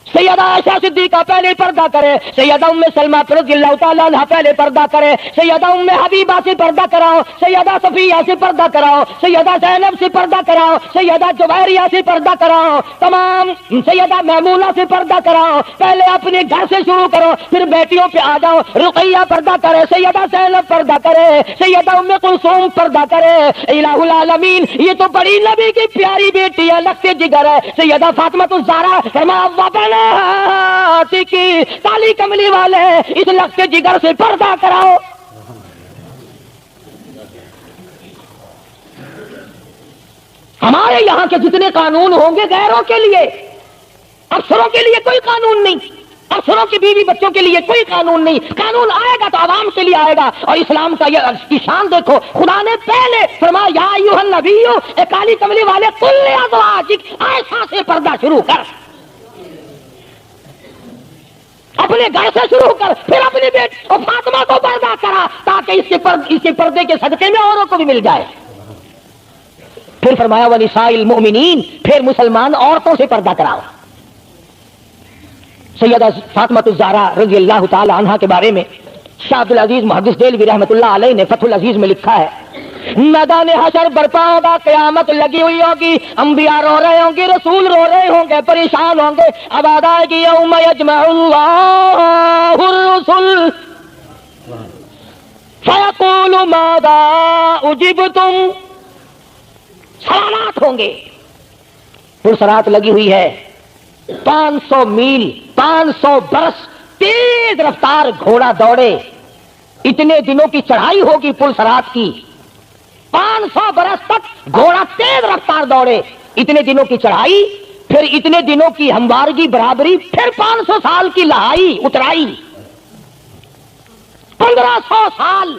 سیدہ عائشہ صدیقہ پہلے پردہ کرے، سیدہ ام سلمہ رضی اللہ تعالیٰ عنہ پہلے پردہ کرے، سیدہ ام حبیبہ سے پردہ کراؤ، سیدہ صفیہ سے پردہ کراؤ، سیدہ زینب سے پردہ کراؤ، سیدہ جویریہ سے پردہ کراؤ، تمام سیدہ میمونہ سے پردہ کراؤ. پہلے اپنے گھر سے شروع کرو، پھر بیٹیوں پہ آ جاؤ. رقیہ پردہ کرے، سیدہ زینب پردہ کرے، سیدہ ام کلثوم پردہ کرے. الہ العالمین یہ تو بڑی نبی کی پیاری بیٹی ہے، لگتے جگر ہے. سیدہ فاطمہ الزہرا فرمایا کی کالی کملی والے اس لگتے جگر سے پردہ کراؤ. ہمارے یہاں کے جتنے قانون ہوں گے غیروں کے لیے، افسروں کے لیے کوئی قانون نہیں، افسروں کی بیوی بچوں کے لیے کوئی قانون نہیں. قانون آئے گا تو عوام کے لیے آئے گا. اور اسلام کا یہ شان دیکھو، خدا نے پہلے فرمایا یا ایھا النبی، اے کالی کملی والے، قل لازواجک، عائشہ سے پردہ شروع کر، اپنے گھر سے شروع کر، پھر اپنی بیٹی اور فاطمہ کو پردہ کرا تاکہ اس کے پردے کے صدقے میں اوروں کو بھی مل جائے. پھر فرمایا ونساء المؤمنین، پھر مسلمان عورتوں سے پردہ کراؤ. سیدہ فاطمہ الزہرا رضی اللہ تعالی عنہا کے بارے میں شاہ عبد العزیز محدث دہلوی رحمۃ اللہ علیہ نے فتح العزیز میں لکھا ہے میدان حشر برپا ہوگا، قیامت لگی ہوئی ہوگی، انبیاء رو رہے ہوں گے، رسول رو رہے ہوں گے، پریشان ہوں گے. اب آئے گی یوم یجمع اللہ الرسل فیقول ماذا اجبتم. سوالات ہوں گے. پلسرات لگی ہوئی ہے، 500 میل 500 برس تیز رفتار گھوڑا دوڑے. اتنے دنوں کی چڑھائی ہوگی پلسرات کی، 500 برس تک گھوڑا تیز رفتار دوڑے. اتنے دنوں کی چڑھائی، پھر اتنے دنوں کی ہموارگی برابری، پھر 500 سال کی لہائی اترائی. 1500 سال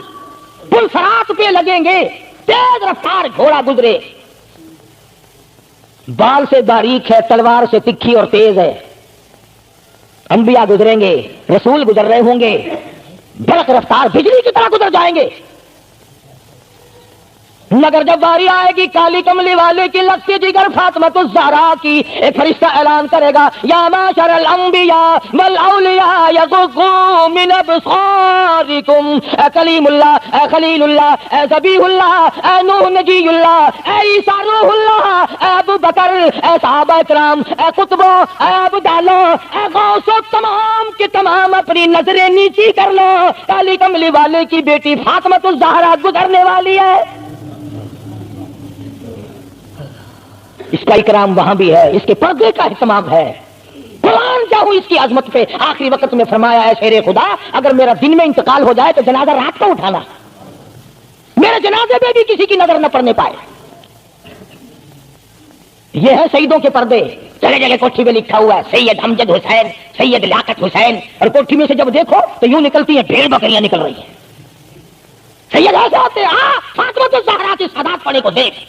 پلسرات پہ لگیں گے. تیز رفتار گھوڑا گزرے، بال سے باریک ہے، تلوار سے تکھی اور تیز ہے. انبیاء گزریں گے، رسول گزر رہے ہوں گے، برق رفتار بجلی کی طرح گزر جائیں گے. مگر جب باری آئے گی کالی کملی والے کی، لگتی جگر فاطمۃ الزہرا کی، ایک فرشتہ اعلان کرے گا یا معاشر الانبیاء والاولیاء یغضوا من ابصارکم. اے کلیم اللہ، اے خلیل اللہ، اے ذبیح اللہ، اے نوح نجی اللہ، اے عیسیٰ روح اللہ، اے ابو بکر، اے صحابہ کرام، اے قطبوں، اے ابدالوں، اے غوثوں، تمام کے تمام اپنی نظریں نیچی کر لو. کالی کملی والے کی بیٹی فاطمۃ الزہرا گزرنے والی ہے. اس کا اکرام وہاں بھی ہے، اس کے پردے کا اہتمام ہے. قرآن چاہوں اس کی عظمت پہ آخری وقت میں فرمایا ہے شیر خدا اگر میرا دن میں انتقال ہو جائے تو جنازہ رات کو اٹھانا، میرے جنازے پہ بھی کسی کی نظر نہ پڑنے پائے. یہ ہے شہیدوں کے پردے. جگہ جگہ کوٹھی میں لکھا ہوا ہے سید امجد حسین، سید لیاقت حسین، اور کوٹھی میں سے جب دیکھو تو یوں نکلتی ہیں بھیڑ بکریاں نکل رہی ہیں. سید ایسے ہوتے ہیں. فاطمہ الزہرا کی سادات پڑے کو دیکھ،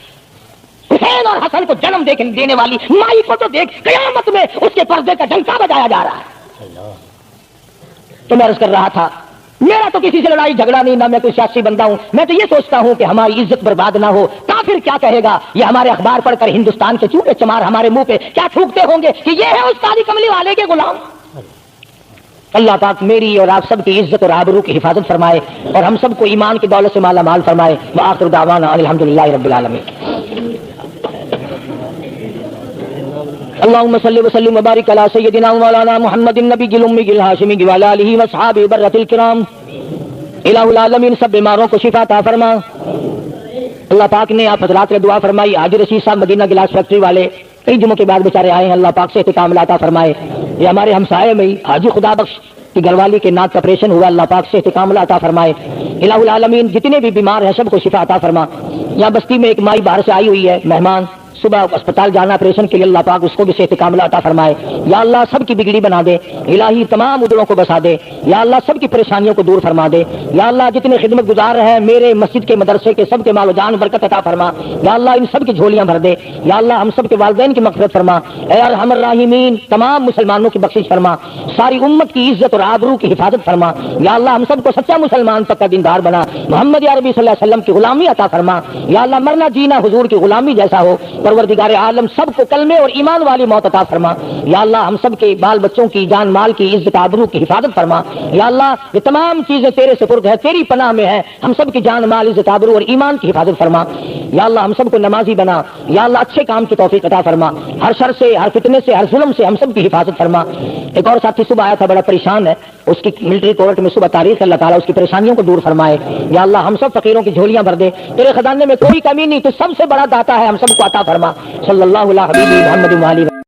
حسین اور حسن کو جنم دینے والی مائی کو تو دیکھ، قیامت میں اس کے پردے کا ڈنکا بجایا جا رہا ہے. تو میں عرض کر رہا تھا میرا تو کسی سے لڑائی جھگڑا نہیں، نہ میں کوئی سیاسی بندہ ہوں. میں تو یہ سوچتا ہوں کہ ہماری عزت برباد نہ ہو. کافر کیا کہے گا؟ یہ ہمارے اخبار پڑھ کر ہندوستان کے چوٹے چمار ہمارے منہ پہ کیا تھوکتے ہوں گے کہ یہ ہے اس کالی کملی والے کے غلام. اللہ پاک میری اور آپ سب کی عزت اور آبرو کی حفاظت فرمائے اور ہم سب کو ایمان کی دولت سے مالا مال فرمائے. وآخر دعوانا الحمدللہ رب العالمین. اللهم صل وسلم وبارك على سيدنا مولانا محمد النبي الأمي الهاشمي وعلى آله وأصحابه برة الكرام. الہ العالمین سب بیماروں کو شفا عطا فرما. اللہ پاک نے آپ حضرات نے دعا فرمائی. حاجی رشید صاحب مدینہ گلاس فیکٹری والے کئی جمعوں کے بعد بیچارے آئے ہیں. اللہ پاک سے استقامت عطا فرمائے. یہ ہمارے ہمسائے میں حاجی خدا بخش کی گھر والی کے ناک کا آپریشن ہوا. اللہ پاک سے استقامت عطا فرمائے. الہ العالمین جتنے بھی بیمار ہیں سب کو شفا عطا فرما. یہاں بستی میں ایک مائی باہر سے آئی ہوئی ہے مہمان، صبح اسپتال جانا آپریشن کے لیے. اللہ پاک اس کو بھی صحت کاملہ عطا فرمائے. یا اللہ سب کی بگڑی بنا دے. الہی تمام ادھروں کو بسا دے. یا اللہ سب کی پریشانیوں کو دور فرما دے. یا اللہ جتنے خدمت گزار ہیں میرے مسجد کے مدرسے کے سب کے مال و جان برکت عطا فرما. یا اللہ ان سب کی جھولیاں بھر دے. یا اللہ ہم سب کے والدین کی مغفرت فرما. اے ارحم الراحمین تمام مسلمانوں کی بخشش فرما. ساری امت کی عزت اور آبرو کی حفاظت فرما. یا اللہ ہم سب کو سچا مسلمان پکا دیندار بنا. محمد یا ربی صلی اللہ علیہ وسلم کی غلامی عطا فرما. یا اللہ مرنا جینا حضور کی غلامی جیسا ہو. پروردگار عالم سب کو کلمے اور ایمان والی موت عطا فرما. یا اللہ ہم سب کے بال بچوں کی جان مال کی عزت آبرو کی حفاظت فرما. یا اللہ یہ تمام چیزیں تیرے سپرد ہے، تیری پناہ میں ہے. ہم سب کی جان مال عزت آبرو اور ایمان کی حفاظت فرما. یا اللہ ہم سب کو نمازی بنا. یا اللہ اچھے کام کی توفیق عطا فرما. ہر شر سے، ہر فتنے سے، ہر ظلم سے ہم سب کی حفاظت فرما. ایک اور ساتھی صبح آیا تھا بڑا پریشان ہے، اس کی ملٹری کورٹ میں صبح تاریخ. اللہ تعالیٰ اس کی پریشانیوں کو دور فرمائے. یا اللہ ہم سب فقیروں کی جھولیاں بھر دے. تیرے خزانے میں کوئی کمی نہیں، تو سب سے بڑا داتا ہے، ہم سب کو عطا فرما. صلی اللہ علیہ محمد